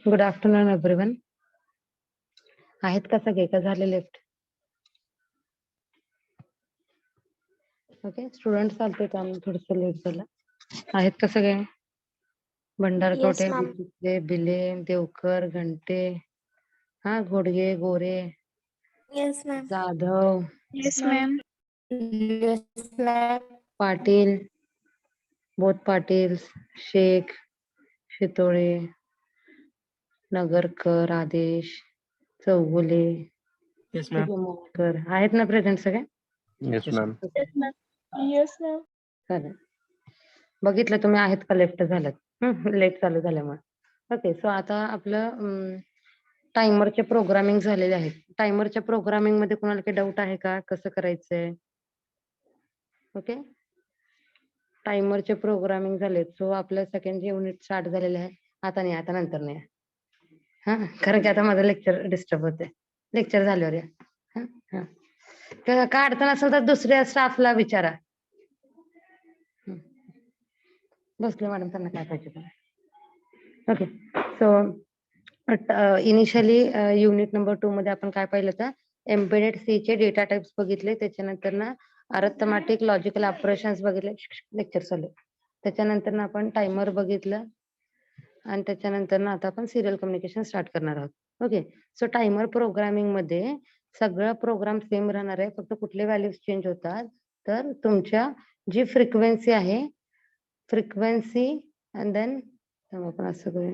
Good afternoon everyone. आहेत का सगळे का झाले लेफ्ट? ओके, स्टुडंट चालते का? थोडस लेट झालं. आहेत का सगळे? भंडारकोटे, Yes, ma'am. बिले, बिले, देवकर, घंटे, हा, घोडगे, गोरे, Yes, ma'am. Jadhav, Yes, ma'am. Yes, ma'am. Patil, बोध पाटील, शेख, शितोळे, नगरकर, आदेश, चौगुले, Yes, ma'am. मोहकर आहेत ना प्रेझेंट सगळे? Yes, ma'am. Yes, ma'am. Yes, ma'am. चालेल. बघितलं तुम्ही आहेत का लेफ्ट झालं लेट चालू झाल्यामुळे. ओके, सो आता आपलं टायमरचे प्रोग्रामिंग झालेले आहेत. टायमरच्या प्रोग्रामिंग मध्ये कोणाला काही डाऊट आहे का? कसं करायचंय? ओके, टायमरचे प्रोग्रामिंग झाले. सो आपलं सेकंड युनिट स्टार्ट झालेलं आहे. आता नाही, आता नंतर नाही. हा, कारण की आता माझं लेक्चर डिस्टर्ब होते. लेक्चर झाल्यावर या. हा, काय अडचण असेल तर दुसऱ्या स्टाफला विचारा. बसले मॅडम, त्यांना काय पाहिजे. Okay, so initially unit number 2 मध्ये आपण काय पाहिलं तर एम्बेडेड सी चे डेटा टाइप्स बघितले. त्याच्यानंतर ना अरिथमेटिक लॉजिकल ऑपरेशन्स बघितले. लेक्चर चालू. त्याच्यानंतर ना आपण टायमर बघितलं आणि त्याच्यानंतर ना आता आपण सिरियल कम्युनिकेशन स्टार्ट करणार आहोत. ओके, सो टायमर प्रोग्रामिंग मध्ये सगळं प्रोग्राम सेम राहणार आहे. फक्त कुठले व्हॅल्यूज चेंज होतात तर तुमच्या जी फ्रिक्वेन्सी आहे, फ्रिक्वेन्सी अँड देन आपण असं करूया.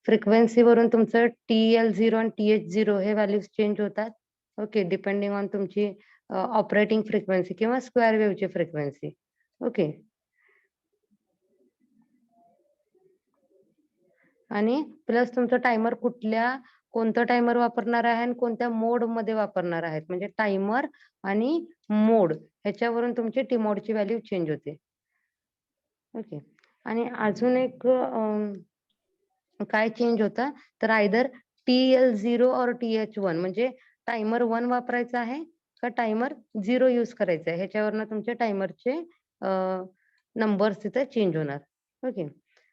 फ्रिक्वेन्सी वरून तुमचं TL0 आणि TH0 हे व्हॅल्यूज चेंज होतात. ओके, डिपेंडिंग ऑन तुमची ऑपरेटिंग फ्रिक्वेन्सी किंवा स्क्वेअर वेव्हची फ्रिक्वेन्सी. ओके, आणि प्लस तुमचं टायमर कोणतं टायमर वापरणार आहे आणि कोणत्या मोड मध्ये वापरणार आहेत, म्हणजे टायमर आणि मोड ह्याच्यावरून तुमची टीमोडची व्हॅल्यू चेंज होते. ओके, आणि अजून एक काय चेंज होतं तर आयदर TL0 और TH1, म्हणजे टायमर 1 वापरायचा आहे का टायमर 0 यूज करायचा आहे, ह्याच्यावरनं तुमचे टायमरचे नंबर्स तिथे चेंज होणार. ओके,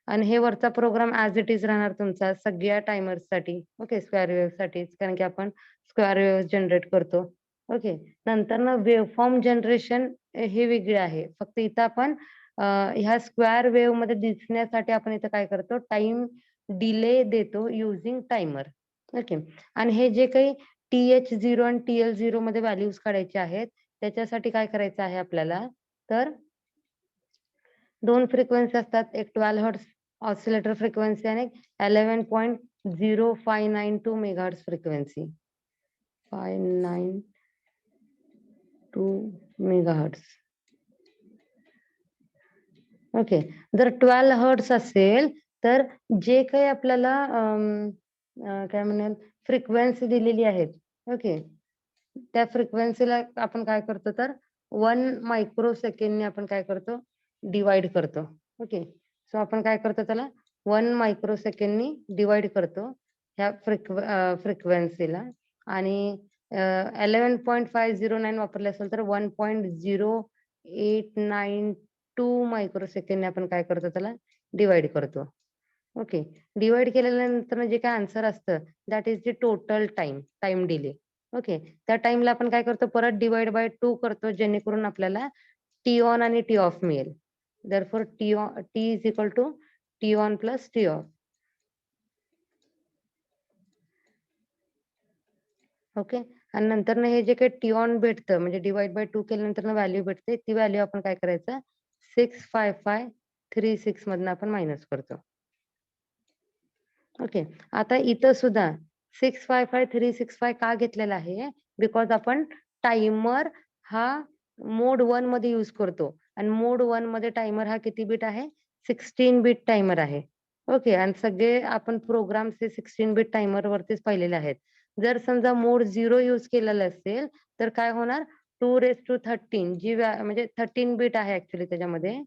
आणि हे वरचा प्रोग्राम ऍज इट इज राहणार तुमचा सगळ्या टायमर्ससाठी. ओके, स्क्वेअर वेव्ह साठीच, कारण की आपण स्क्वेअर वेव्ह जनरेट करतो. ओके, नंतर ना वेव्हफॉर्म जनरेशन हे वेगळे आहे. फक्त इथं आपण ह्या स्क्वेअर वेव्ह मध्ये दिसण्यासाठी आपण इथं काय करतो, टाइम डिले देतो युजिंग टायमर. ओके, आणि हे जे काही TH0 आणि TL0 मध्ये व्हॅल्यूज काढायचे आहेत त्याच्यासाठी काय करायचं आहे आपल्याला तर 2 फ्रिक्वेन्सी असतात. एक 12 हर्ट्झ ऑसिलेटर फ्रिक्वेन्सी आणि 11.0592 मेगाहर्ट्झ फ्रिक्वेन्सी. 592 मेगाहर्ट्झ. ओके, जर 12 हर्ट्झ असेल तर जे काही आपल्याला काय म्हणेल फ्रिक्वेन्सी दिलेली आहेत, ओके, त्या फ्रिक्वेन्सीला आपण काय करतो तर 1 मायक्रो सेकंडने आपण काय करतो डिवाइड करतो. ओके, सो आपण काय करतो त्याला 1 मायक्रो सेकंडनी डिवाइड करतो ह्या फ्रिक्वेन्सीला. आणि 11.509 वापरले असेल तर 1.0892 मायक्रो सेकंडने आपण काय करतो त्याला डिवाइड करतो. ओके, डिवाइड केल्यानंतर जे काय आन्सर असतं that is the total time delay. Okay, त्या टाइमला आपण काय करतो परत डिवाइड बाय 2 करतो, जेणेकरून आपल्याला टी ऑन आणि टी ऑफ मिळेल. Therefore T is equal to T on plus T off. Okay, आणि नंतर हे जे काही टी ऑन भेटतं म्हणजे डिवाइड बाय 2 केल्यानंतर व्हॅल्यू भेटते, ती व्हॅल्यू आपण काय करायचं 65536 मधनं आपण मायनस करतो. ओके, आता इथं सुद्धा 655365 का घेतलेला आहे, बिकॉज आपण टायमर हा मोड 1 मध्ये यूज करतो आणि मोड 1 मध्ये टायमर हा किती बिट आहे 16 बिट टायमर आहे. ओके, आणि सगळे आपण प्रोग्राम 16 बिट टायमर वरतीच पाहिलेले आहेत. जर समजा मोड 0 यूज केलेला असेल तर काय होणार 2⁻13 जी म्हणजे 13 बिट आहे ऍक्च्युली, त्याच्यामध्ये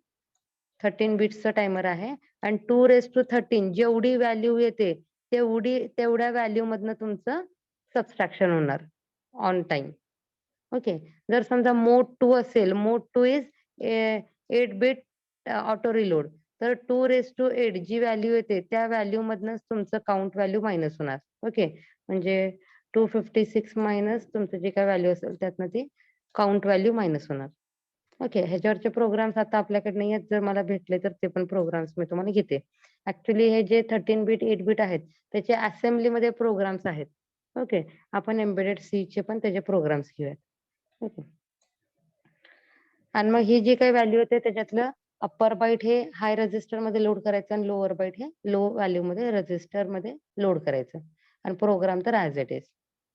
13 बिट्सचा टायमर आहे आणि 2⁻13 जेवढी व्हॅल्यू येते तेवढ्या व्हॅल्यू मधनं तुमचं सबस्ट्रॅक्शन होणार ऑन टाइम. ओके, जर समजा मोड 2 असेल, मोड 2 इज 8 बिट ऑटो रिलोड, तर 2⁸ जी व्हॅल्यू येते त्या व्हॅल्यू मधनच तुमचं काउंट व्हॅल्यू मायनस होणार. ओके, म्हणजे 256 मायनस तुमचं जे काय व्हॅल्यू असेल त्यातनं ती काउंट व्हॅल्यू मायनस होणार. ओके, ह्याच्यावरचे प्रोग्राम्स आता आपल्याकडे नाही आहेत. जर मला भेटले तर ते पण प्रोग्राम्स मी तुम्हाला घेते. ऍक्च्युली हे जे 13 बीट 8 बीट आहेत त्याचे असेंब्ली मध्ये प्रोग्राम्स आहेत. ओके, आपण एम्बेडेड सी चे पण त्याचे प्रोग्राम्स घेऊयात. ओके, आणि मग ही जी काही व्हॅल्यू होते त्याच्यातलं अप्पर बाईट हे हाय रजिस्टर मध्ये लोड करायचं आणि लोअर बाईट हे लो व्हॅल्यू मध्ये रजिस्टर मध्ये लोड करायचं आणि प्रोग्राम तर ऍज इट इज.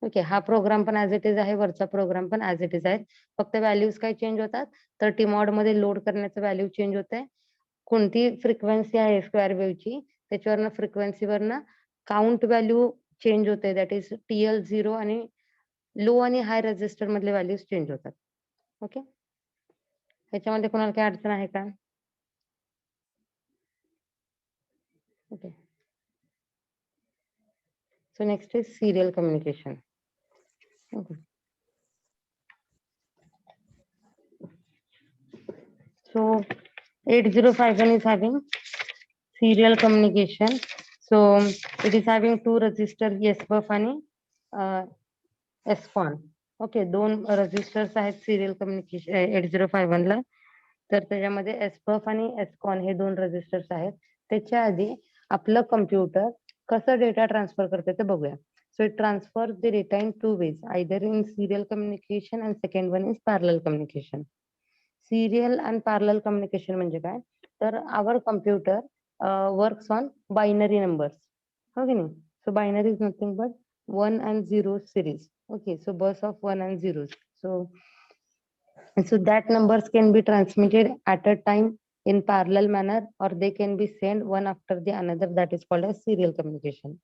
ओके, हा प्रोग्राम पण ऍज इट इज आहे, वरचा प्रोग्राम पण ऍज इट इज आहे. फक्त व्हॅल्यूज काय चेंज होतात, तर टीमॉड मध्ये लोड करण्याचं व्हॅल्यू चेंज होत आहे. कोणती फ्रिक्वेन्सी आहे स्क्वेअर वेव्हची त्याच्यावरनं फ्रिक्वेन्सीवरनं काउंट व्हॅल्यू चेंज होते, दॅट इज TL0 आणि लो आणि हाय रजिस्टर मधले व्हॅल्यूज चेंज होतात. ओके, ह्याच्यामध्ये कोणाला काही अडचण आहे का? Okay, so next is serial communication. Okay. So 8051 is having serial communication. So it is having two resistor SBUF आणि SCON. ओके, दोन रजिस्टर्स आहेत सिरियल कम्युनिकेशन 8051 ला. तर त्याच्यामध्ये SBUF आणि SCON हे दोन रजिस्टर्स आहेत. त्याच्या आधी आपलं कम्प्युटर कसं डेटा ट्रान्सफर करते ते बघूया. So it transfers the data in two ways, either in serial communication and second one is parallel communication. Serial and parallel communication म्हणजे काय, तर our computer works on binary numbers. हो की नाही? So binary is nothing but 1 and 0 series. Okay, so bus of 1 and 0s. So that numbers can be transmitted at a time in parallel manner or they can be sent one after the another, that is called as serial communication.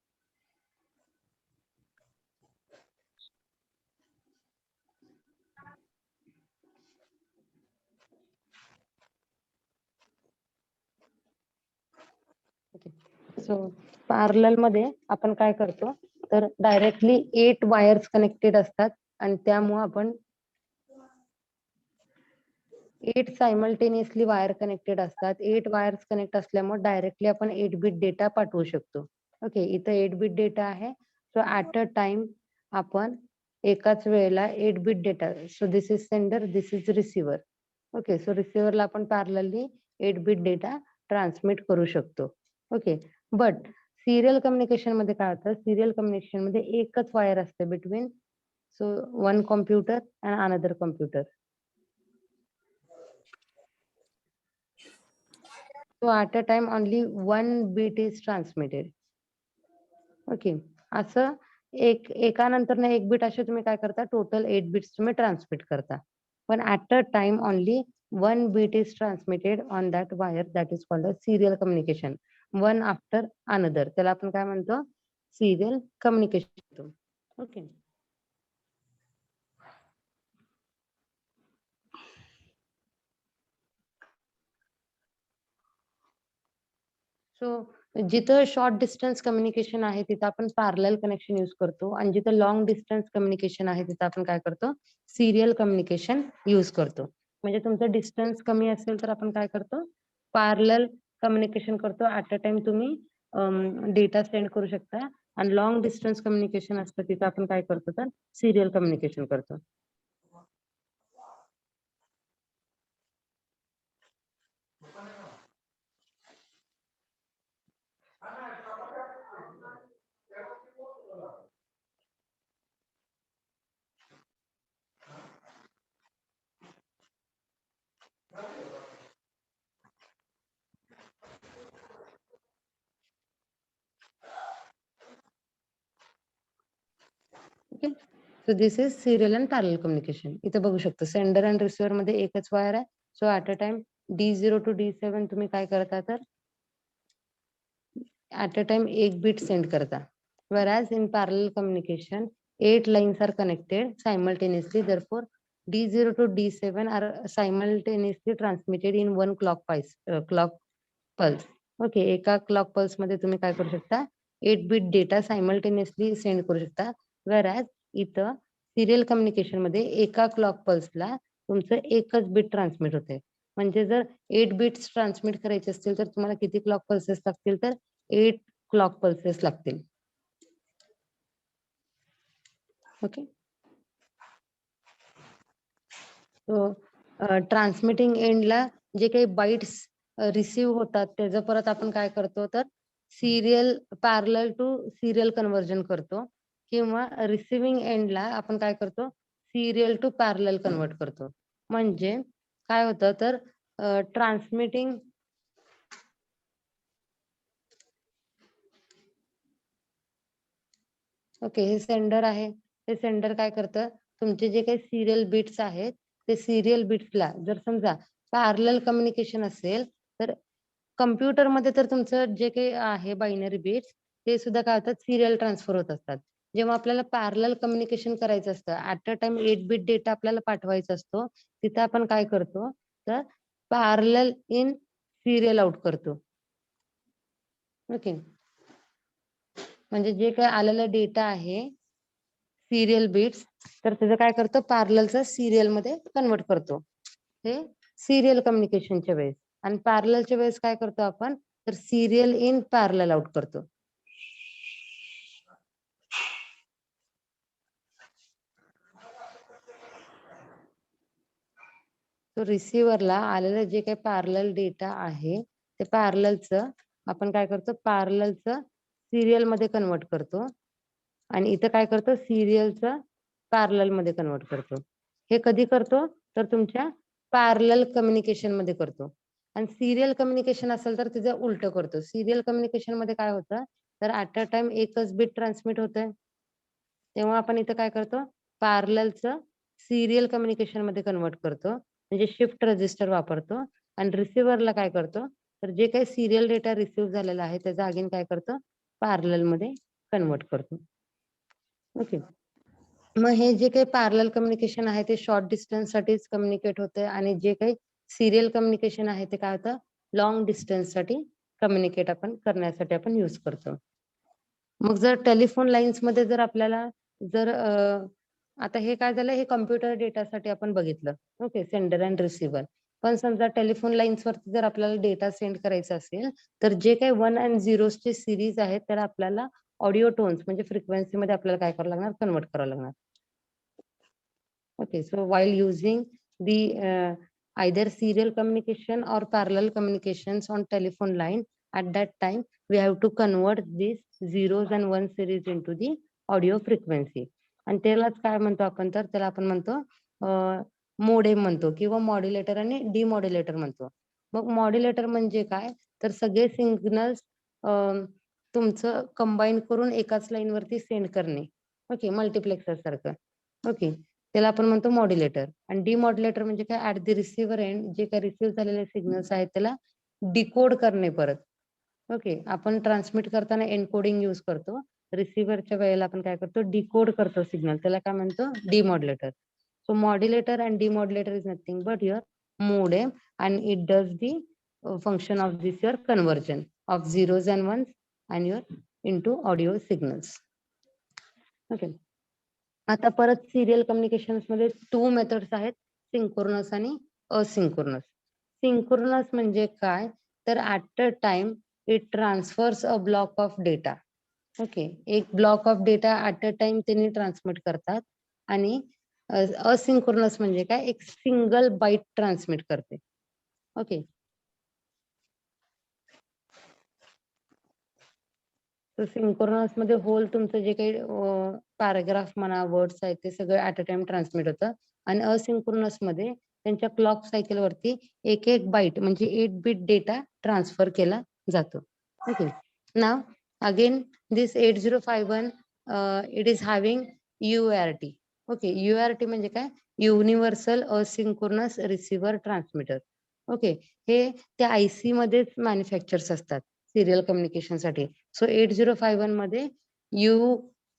So parallel मध्ये आपण काय करतो, तर directly 8 wires connected असतात आणि त्यामुळे आपण 8 simultaneously wire connected असतात. 8 वायर्स कनेक्ट असल्यामुळे डायरेक्टली आपण 8 बिट डेटा पाठवू शकतो. ओके, इथं 8 बिट डेटा आहे. सो ऍट अ टाइम आपण एकाच वेळेला 8 bit data, so this is sender, this is receiver. Okay, so रिसिव्हरला आपण पॅरलली 8 बिट डेटा ट्रान्समिट करू शकतो. ओके, बट सिरियल कम्युनिकेशन मध्ये काय होतं, सिरियल कम्युनिकेशन मध्ये एकच वायर असते between so one computer and another computer. So at a time only one bit is transmitted. Okay, असं एकानंतर एक बिट असे तुम्ही काय करता, टोटल 8 बिट्स तुम्ही ट्रान्समिट करता. पण at a time only 1 bit is transmitted on that wire, that is called serial communication. One after another, त्याला आपण काय म्हणतो, सिरियल कम्युनिकेशन. ओके, सो जिथं शॉर्ट डिस्टन्स कम्युनिकेशन आहे तिथं आपण पॅरलल कनेक्शन यूज करतो आणि जिथं लॉंग डिस्टन्स कम्युनिकेशन आहे तिथं आपण काय करतो, सिरियल कम्युनिकेशन यूज करतो. म्हणजे तुमचं डिस्टन्स कमी असेल तर आपण काय करतो, पॅरलल कम्युनिकेशन करतो. ऍट अ टाइम तुम्ही डेटा सेंड करू शकता. आणि लॉंग डिस्टन्स कम्युनिकेशन असतं तिथं आपण काय करतो, तर सिरियल कम्युनिकेशन करतो. Okay, so this is serial and parallel communication. इथे बघू शकतो सेंडर अँड रिसिव्हर मध्ये एकच वायर आहे. So at a time D0 to D7 तुम्ही काय करता, तर ऍट अ टाइम एक बिट सेंड करता. Whereas in parallel communication 8 lines are connected simultaneously, therefore D0 to D7 are simultaneously transmitted in one clock pulse. Okay, एका clock pulse मध्ये तुम्ही काय करू शकता, 8 बिट डेटा सायमल्टेनियसली सेंड करू शकता. Whereas इथं सिरियल कम्युनिकेशन मध्ये एका क्लॉक पल्सला तुमचं एकच बिट ट्रान्समिट होते. म्हणजे जर 8 बिट्स ट्रान्समिट करायचे असतील तर तुम्हाला किती क्लॉक पल्सेस लागतील, तर 8 क्लॉक पल्सेस लागतील. ओके. ट्रान्समिटिंग एंडला जे काही बाईट्स रिसीव्ह होतात त्याचं परत आपण काय करतो, तर serial parallel to serial conversion करतो, किंवा रिसिव्हिंग एंडला आपण काय करतो, सिरियल टू पॅरलल कन्वर्ट करतो. म्हणजे काय होतं, तर ट्रान्समिटिंग ओके, हे सेंडर आहे. हे सेंडर काय करतं, तुमचे जे काही सिरियल बिट्स आहेत ते सिरियल बिट्सला जर समजा पॅरलल कम्युनिकेशन असेल तर कम्प्युटरमध्ये तर तुमचं जे काही आहे बायनरी बिट्स ते सुद्धा काय होतात, सिरियल ट्रान्सफर होत असतात. जेव्हा आपल्याला पॅरलल कम्युनिकेशन करायचं असतं, at a time 8 bit data आपल्याला पाठवायचा असतो, तिथे आपण काय करतो, तर पॅरलल इन सिरियल आउट करतो. ओके. म्हणजे जे काही आलेला डेटा आहे सिरियल बिट्स, तर त्याचं काय करतो, पॅरललचा सिरियल मध्ये कन्वर्ट करतो. हे सिरियल कम्युनिकेशनच्या वेळेस. आणि पॅरललच्या वेळेस काय करतो आपण, तर सिरियल इन पॅरलल आउट करतो. तो रिसिव्हरला आलेलं जे काही पॅरलल डेटा आहे ते पॅरललचं आपण काय करतो, पॅरललचं सिरियल मध्ये कन्वर्ट करतो, आणि इथं काय करतो, सिरियलचं पॅरलल मध्ये कन्वर्ट करतो. हे कधी करतो, तर तुमच्या पॅरलल कम्युनिकेशन मध्ये करतो. आणि सिरियल कम्युनिकेशन असेल तर तिचं उलट करतो. सिरियल कम्युनिकेशन मध्ये काय होतं, तर ऍट अ टाइम एकच बिट ट्रान्समिट होतंय, तेव्हा आपण इथं काय करतो, पॅरललचं सिरियल कम्युनिकेशन मध्ये कन्वर्ट करतो, म्हणजे शिफ्ट रजिस्टर वापरतो. आणि रिसिव्हरला काय करतो, तर जे काही सिरियल डेटा रिसिव्ह झालेला आहे त्याचा अगेन काय करतो, पॅरलल मध्ये कन्वर्ट करतो. ओके. मग हे जे काही पॅरलल कम्युनिकेशन आहे ते शॉर्ट डिस्टन्स साठीच कम्युनिकेट होते, आणि जे काही सिरियल कम्युनिकेशन आहे ते काय होतं, लॉंग डिस्टन्स साठी कम्युनिकेट आपण करण्यासाठी आपण यूज करतो. मग जर टेलिफोन लाईन्स मध्ये जर आपल्याला जर आता हे काय झालं, हे कम्प्युटर डेटासाठी आपण बघितलं. Okay, sender and receiver. पण समजा टेलिफोन लाईन्स वरती जर आपल्याला डेटा सेंड करायचा असेल तर जे काही 1 आणि 0 ची सिरीज आहेत तर आपल्याला ऑडिओ टोन्स म्हणजे फ्रिक्वेन्सी मध्ये आपल्याला काय करावं लागणार, कन्वर्ट करावं लागणार. Okay, so while using the either serial communication or parallel communications on telephone line, at that time we have to convert these zeros and one series into the audio frequency. आणि त्यालाच काय म्हणतो आपण, तर त्याला आपण म्हणतो मोडेम म्हणतो, किंवा मॉड्युलेटर आणि डिमॉड्युलेटर म्हणतो. मग मॉड्युलेटर म्हणजे काय, तर सगळे सिग्नल्स तुमचं कंबाईन करून एकाच लाईन वरती सेंड करणे. ओके, मल्टिप्लेक्सर सारखं. ओके, त्याला आपण म्हणतो मॉड्युलेटर. आणि डिमॉड्युलेटर म्हणजे काय, ऍट द रिसिव्हर एंड जे काही रिसिव्ह झालेले सिग्नल्स आहेत त्याला डिकोड करणे परत. ओके, आपण ट्रान्समिट करताना एन्कोडिंग यूज करतो, रिसिव्हरच्या वेळेला आपण काय करतो, डिकोड करतो सिग्नल, त्याला काय म्हणतो, डिमॉड्युलेटर. So modulator and demodulator is nothing but your modem, and it does the function of this your conversion of zeros and ones and your into audio signals. Okay. आता परत सिरियल कम्युनिकेशन्स मध्ये 2 methods आहेत, synchronous आणि asynchronous. Synchronous म्हणजे काय, तर at a time it transfers a block of data. Okay, एक block of data at a time त्यांनी ट्रान्समिट करतात. आणि असिंक्रोनस म्हणजे काय, एक सिंगल बाईट ट्रान्समिट करते. ओके, तर सिंक्रोनस मध्ये होल तुमचं जे काही पॅराग्राफ म्हणा, वर्ड्स आहेत ते सगळं ऍट अ टाइम ट्रान्समिट होतं. आणि असिंक्रोनस मध्ये त्यांच्या क्लॉक सायकल वरती एक एक बाईट म्हणजे 8 बिट डेटा ट्रान्सफर केला जातो. Okay, now again this 8051 it is having UART. Okay, UART म्हणजे काय, universal asynchronous receiver transmitter. Okay, हे त्या IC मध्येच मॅन्युफॅक्चर्स असतात सिरियल कम्युनिकेशन साठी. सो 8051 मध्ये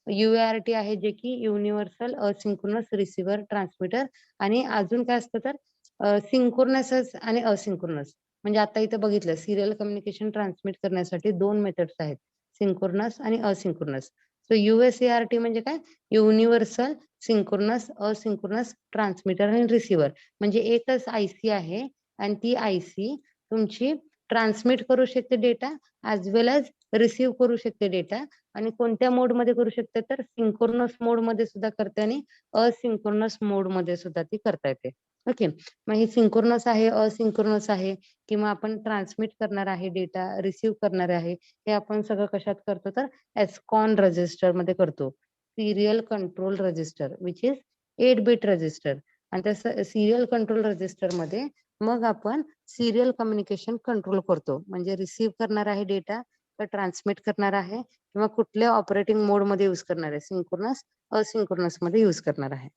UART आहे जे की युनिव्हर्सल असिंक्रोनस रिसिव्हर ट्रान्समीटर. आणि अजून काय असतं, तर सिंक्रोनस आणि असिंक्रोनस. म्हणजे आता इथं बघितलं, सिरियल कम्युनिकेशन ट्रान्समिट करण्यासाठी 2 मेथड्स आहेत, सिंक्रोनस आणि असिंक्रोनस. सो USART म्हणजे काय, युनिव्हर्सल सिंक्रोनस असिंक्रोनस ट्रान्समीटर आणि रिसिव्हर. म्हणजे एकच IC आहे आणि ती IC तुमची ट्रान्समिट करू शकते डेटा ऍज वेल एज रिसीव्ह करू शकते डेटा. आणि कोणत्या मोड मध्ये करू शकते तर सिंक्रोनस मोड मध्ये सुद्धा करते आणि असिंक्रोनस मोड मध्ये सुद्धा ती करता येते. ओके, मग ही सिंक्रोनस आहे, असिंक्रोनस आहे, किंवा आपण ट्रान्समिट करणार आहे डेटा, रिसीव्ह करणार आहे, हे आपण सगळं कशात करतो तर एस्कॉन रजिस्टर मध्ये करतो. Serial control register which is 8-bit register. आणि त्या सिरियल कंट्रोल रजिस्टर मध्ये मग आपण सिरियल कम्युनिकेशन कंट्रोल करतो. म्हणजे रिसीव्ह करणार आहे डेटा तर ट्रान्समिट करणार आहे किंवा कुठल्या ऑपरेटिंग मोड मध्ये युज करणार आहे, सिंक्रोनस असिंक्रोनस मध्ये युज करणार आहे.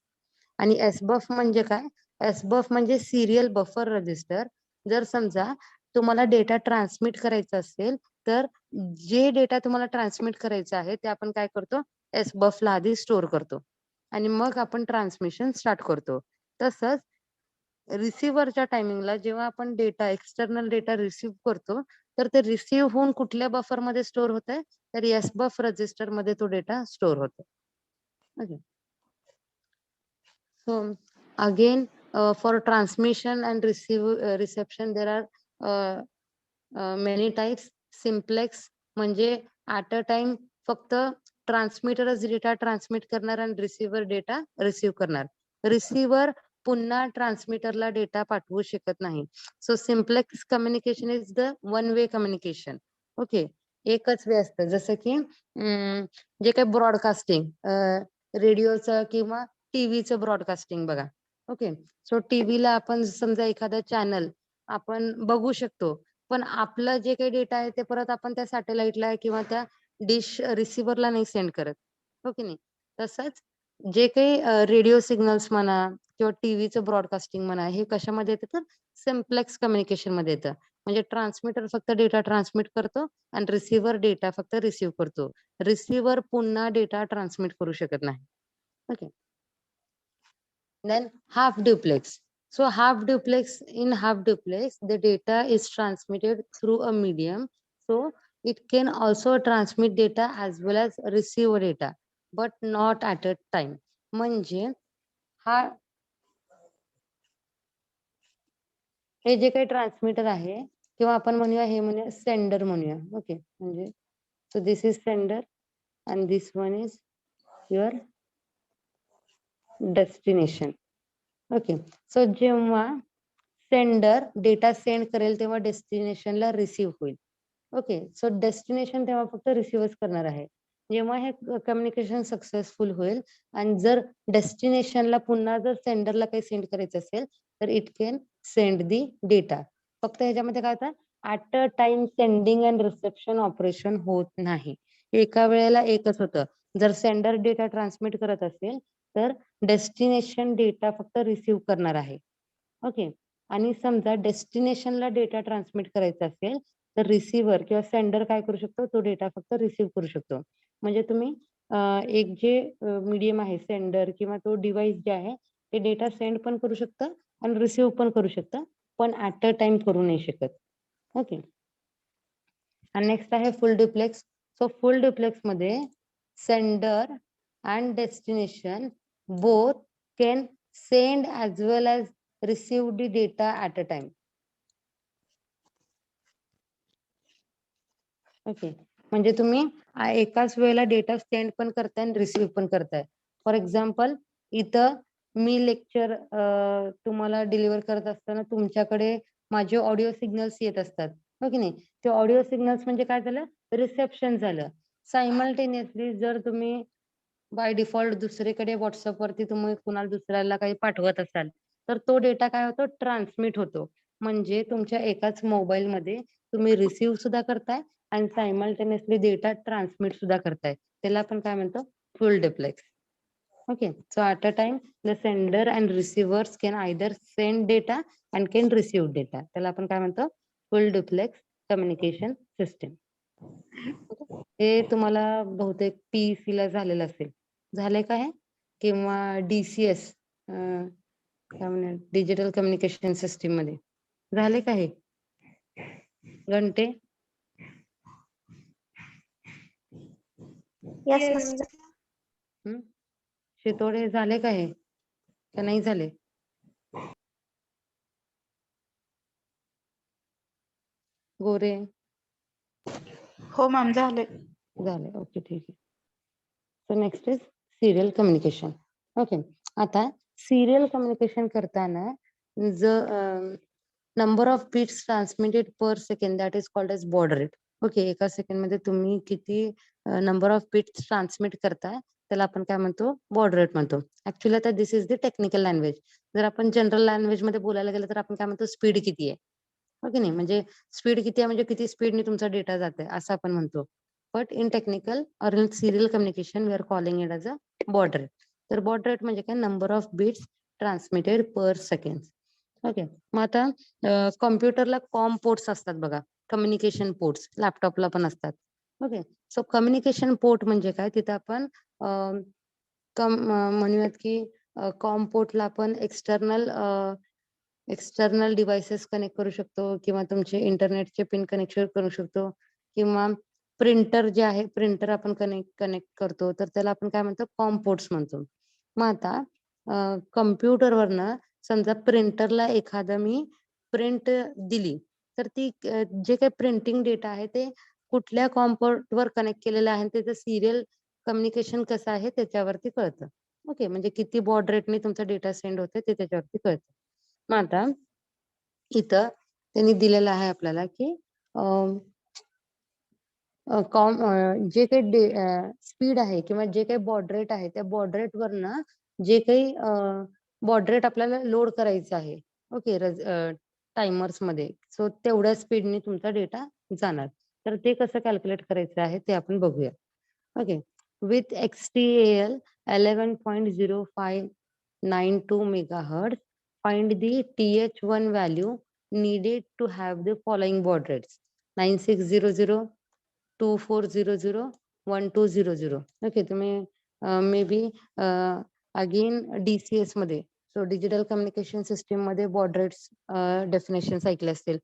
आणि एसबफ म्हणजे काय? एसबफ म्हणजे सिरियल बफर रजिस्टर. जर समजा तुम्हाला डेटा ट्रान्समिट करायचा असेल तर जे डेटा तुम्हाला ट्रान्समिट करायचा आहे ते आपण काय करतो, एसबफला आधी स्टोअर करतो आणि मग आपण ट्रान्समिशन स्टार्ट करतो. तसंच रिसिव्हरच्या टायमिंगला जेव्हा आपण डेटा एक्सटर्नल डेटा रिसीव्ह करतो तर ते रिसीव्ह होऊन कुठल्या बफर मध्ये स्टोअर होत आहे तर एसबफ रजिस्टर मध्ये तो डेटा स्टोअर होतो. Okay, so again for transmission and reception there are many types. Simplex म्हणजे at a time फक्त ट्रान्समीटरच डेटा ट्रान्समिट करणार आणि रिसिव्हर डेटा रिसीव्ह करणार. रिसिव्हर पुन्हा ट्रान्समीटरला डेटा पाठवू शकत नाही. So simplex communication is the one way communication. Okay, एकच वे असतं. जसं की जे काही ब्रॉडकास्टिंग रेडिओचं किंवा टीव्हीचं ब्रॉडकास्टिंग बघा. ओके, सो टीव्हीला आपण समजा एखादा चॅनल आपण बघू शकतो, पण आपला जे काही डेटा आहे ते परत आपण त्या सॅटेलाइटला किंवा त्या डिश रिसिव्हरला नाही सेंड करत. हो की नाही? तसंच जे काही रेडिओ सिग्नल्स म्हणा किंवा टीव्हीचं ब्रॉडकास्टिंग म्हणा, हे कशामध्ये येतं तर सिम्प्लेक्स कम्युनिकेशन मध्ये येतं. म्हणजे ट्रान्समीटर फक्त डेटा ट्रान्समिट करतो आणि रिसिव्हर डेटा फक्त रिसीव्ह करतो. रिसिव्हर पुन्हा डेटा ट्रान्समिट करू शकत नाही. Okay, then half duplex. So half duplex, in half duplex the data is transmitted through a medium, so it can also transmit data as well as receive data but not at a time. म्हणजे हा हे जे काही transmitter आहे किंवा आपण म्हणूया हे म्हणूया सेंडर म्हणूया. ओके, म्हणजे so this is sender and this one is your destination. Okay, so जेव्हा सेंडर डेटा सेंड करेल तेव्हा डेस्टिनेशनला रिसीव्ह होईल. ओके, सो डेस्टिनेशन तेव्हा फक्त रिसीव्हच करणार आहे. जेव्हा हे कम्युनिकेशन सक्सेसफुल होईल आणि जर डेस्टिनेशनला पुन्हा जर सेंडरला काही सेंड करायचं असेल तर it can send the data. फक्त ह्याच्यामध्ये काय होतं, at a time sending and reception operation होत नाही. एका वेळेला एकच होतं. जर सेंडर डेटा ट्रान्समिट करत असेल तर डेस्टिनेशन डेटा फक्त रिसीव्ह करणार आहे. ओके, आणि समजा डेस्टिनेशनला डेटा ट्रान्समिट करायचा असेल तर रिसिव्हर किंवा सेंडर काय करू शकतो, तो डेटा फक्त रिसीव्ह करू शकतो. म्हणजे तुम्ही एक जे मीडियम आहे सेंडर किंवा तो डिव्हाइस जे आहे ते डेटा सेंड पण करू शकतं आणि रिसीव्ह पण करू शकतं, पण ऍट अ टाइम करू नाही शकत. ओके, आणि नेक्स्ट आहे full duplex. So full duplex मध्ये sender and destination both can send as well as receive the data at a time. Okay, म्हणजे तुम्ही एकाच वेळेला डेटा सेंड पण करताय आणि रिसीव्ह पण करताय. फॉर एक्झाम्पल इथं मी लेक्चर तुम्हाला डिलिव्हर करत असताना तुमच्याकडे माझे ऑडिओ सिग्नल्स येत असतात. हो की नाही? ते ऑडिओ सिग्नल्स म्हणजे काय झालं, रिसेप्शन झालं. सायमल्टेनियसली जर तुम्ही बाय डिफॉल्ट दुसरीकडे व्हॉट्सअप वरती तुम्ही कुणाला दुसऱ्याला काही पाठवत असाल तर तो डेटा काय होतो, ट्रान्समिट होतो. म्हणजे तुमच्या एकाच मोबाईल मध्ये तुम्ही रिसीव्ह सुद्धा करताय आणि सायमल्टेनियसली डेटा ट्रान्समिट सुद्धा करताय. त्याला आपण काय म्हणतो, फुल duplex. Okay, so at a time the sender and receivers can either send data and can receive data. त्याला आपण काय म्हणतो, फुल डुप्लेक्स कम्युनिकेशन सिस्टीम. हे तुम्हाला बहुतेक PEC ला झालेलं असेल. झालंय का हे? किंवा DCS काय म्हणूया डिजिटल कम्युनिकेशन सिस्टीम मध्ये झाले का हे? घंटे Yes, ma'am. शितोडे झाले का हे का नाही झाले? गोरे हो मॅम झाले. झाले. ओके, ठीक आहे. So next is serial communication. Okay, आता सिरियल कम्युनिकेशन करताना number of bits transmitted per second that is called as baud rate. Okay, एका सेकंड मध्ये तुम्ही किती नंबर ऑफ बिट्स ट्रान्समिट करताय त्याला आपण काय म्हणतो, बॉड रेट म्हणतो. ऍक्च्युअली आता दिस इज द टेक्निकल लँग्वेज. जर आपण जनरल लँग्वेज मध्ये बोलायला गेलं तर आपण काय म्हणतो, स्पीड किती आहे. ओके नाही, म्हणजे स्पीड किती आहे म्हणजे किती स्पीडने तुमचा डेटा जाते असं आपण म्हणतो. But in technical or in serial communication we are calling it as a baud rate. तर बॉड रेट म्हणजे काय, number of bits transmitted per second. Okay, मग आता कॉम्प्युटरला कॉम पोर्ट्स असतात बघा, कम्युनिकेशन पोर्ट्स लॅपटॉपला पण असतात. ओके, सो कम्युनिकेशन पोर्ट म्हणजे काय, तिथं आपण म्हणूयात की कॉम पोर्टला आपण एक्सटर्नल डिव्हाइसेस कनेक्ट करू शकतो, किंवा तुमचे इंटरनेटचे पिन कनेक्शन करू शकतो, किंवा प्रिंटर जे आहे प्रिंटर आपण कनेक्ट करतो, तर त्याला आपण काय म्हणतो, कॉम पोर्ट्स म्हणतो. मग आता कम्प्युटरवरनं समजा प्रिंटरला एखादं मी प्रिंट दिली, तर ती जे काही प्रिंटिंग डेटा आहे ते कुठल्या कॉम्पोर्ट वर कनेक्ट केलेलं आहे त्याचं सिरियल कम्युनिकेशन कसं आहे त्याच्यावरती कळतं. ओके, म्हणजे किती बॉड रेटने तुमचा डेटा सेंड होते ते त्याच्यावरती कळतं. मग आता इथं त्यांनी दिलेलं आहे आपल्याला की जे काही स्पीड आहे किंवा जे काही बॉड रेट आहे त्या बॉड रेट वरनं जे काही बॉड रेट आपल्याला लोड करायचं आहे, ओके, टायमर्स मध्ये, सो तेवढ्या स्पीडने तुमचा डेटा जाणार. तर ते कसं कॅल्क्युलेट करायचं आहे ते आपण बघूया. Okay, with XTAL 11.0592 megahertz, find the TH1 value needed to have the following baud rates: 9600, 2400, 1200. Okay, तुम्ही मे बी अगेन DCS मध्ये, सो डिजिटल कम्युनिकेशन सिस्टीम मध्ये बॉड रेट्स डेफिनेशन ऐकले असतील,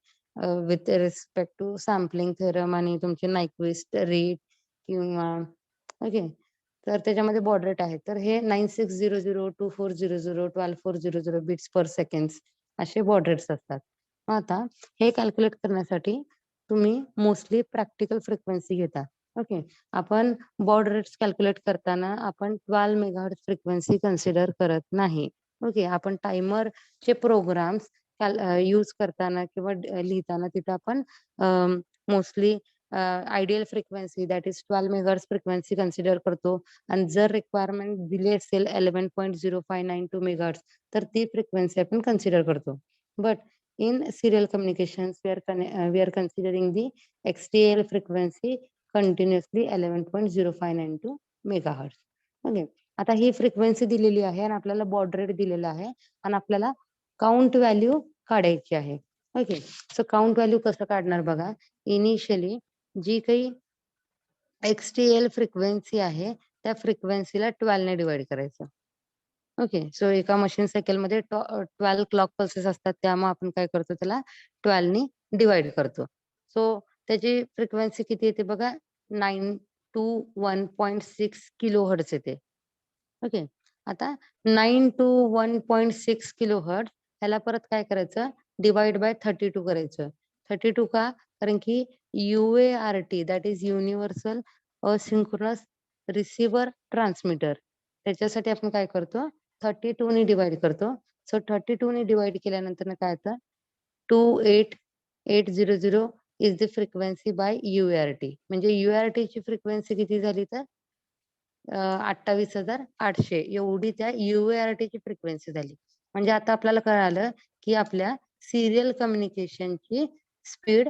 with respect to sampling theorem आणि तुमचे Nyquist rate किंवा, okay, तर त्याच्यामध्ये बॉड रेट आहे. तर हे 9600, 2400, 12400 बिट्स पर सेकंड असे बॉड रेट्स असतात. मग आता हे कॅल्क्युलेट करण्यासाठी तुम्ही मोस्टली प्रॅक्टिकल फ्रिक्वेन्सी घेता. ओके, आपण बॉड रेट्स कॅल्क्युलेट करताना आपण 12 मेगाहर्ट्ज फ्रिक्वेन्सी कन्सिडर करत नाही. ओके, आपण टायमरचे प्रोग्राम्स यूज करताना किंवा लिहिताना तिथं आपण mostly ideal frequency that is 12 megahertz frequency consider करतो. आणि जर रिक्वायरमेंट दिली असेल 11.0592 मेगाहर्ट्ज तर ती फ्रिक्वेन्सी आपण कन्सिडर करतो. But in serial communications we are considering the XTAL frequency continuously 11.0592 megahertz. Okay, आता ही फ्रिक्वेन्सी दिलेली आहे आणि आपल्याला बॉड रेट दिलेला आहे आणि आपल्याला काउंट व्हॅल्यू काढायची आहे. ओके, सो काउंट व्हॅल्यू कसं काढणार बघा, इनिशियली जी काही XTAL फ्रिक्वेन्सी आहे त्या फ्रिक्वेन्सीला 12 ने डिवाइड करायचं. ओके, सो एका मशीन सायकल मध्ये 12 क्लॉक पल्सेस असतात, त्यामुळे आपण काय करतो, त्याला 12 ने डिवाइड करतो. सो त्याची फ्रिक्वेन्सी किती येते बघा, 921.6 किलो हर्ट्ज येते. ओके, आता 921.6 किलो हर्ट्ज ह्याला परत काय करायचं, डिवाइड बाय 32 करायचं. 32 का, कारण की UART that is universal asynchronous receiver transmitter, त्याच्यासाठी आपण काय करतो, 32 ने डिवाइड करतो. सो 32 ने डिवाइड केल्यानंतर काय येतं, 28800 is the frequency by UART. म्हणजे UART ची फ्रिक्वेन्सी किती झाली तर 28,800 एवढी त्या UART ची फ्रिक्वेन्सी झाली. म्हणजे आता आपल्याला कळालं की आपल्या सिरियल कम्युनिकेशनची स्पीड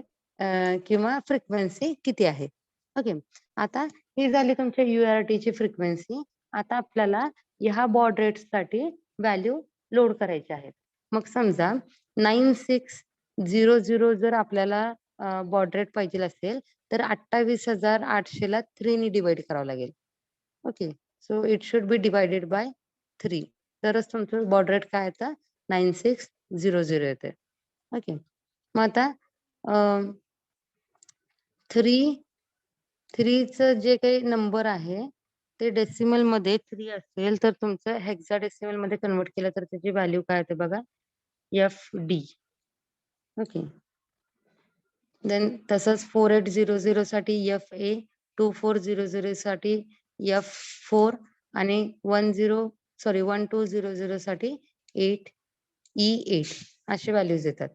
किंवा फ्रिक्वेन्सी किती आहे. ओके, आता ही झाली तुमच्या UART ची फ्रिक्वेन्सी. आता आपल्याला ह्या बॉड रेट साठी व्हॅल्यू लोड करायचे आहेत. मग समजा 9600 जर आपल्याला बॉड रेट पाहिजे असेल तर 28,800 ला 3 ने डिवाइड करावं लागेल. Okay, so it should be divided by 3, तरच तुमचं बॉड रेट काय येतं, 9600 येते. ओके, मग आता 3चं जे काही नंबर आहे ते डेसिमल मध्ये 3 असेल तर तुमचं हेक्साडेसिमल मध्ये कन्वर्ट केलं तर त्याची व्हॅल्यू काय येते बघा, FD. ओके, देन तसंच 4800 साठी FA, 2400 साठी F4 आणि 1200 साठी 8E8 असे व्हॅल्यूज येतात.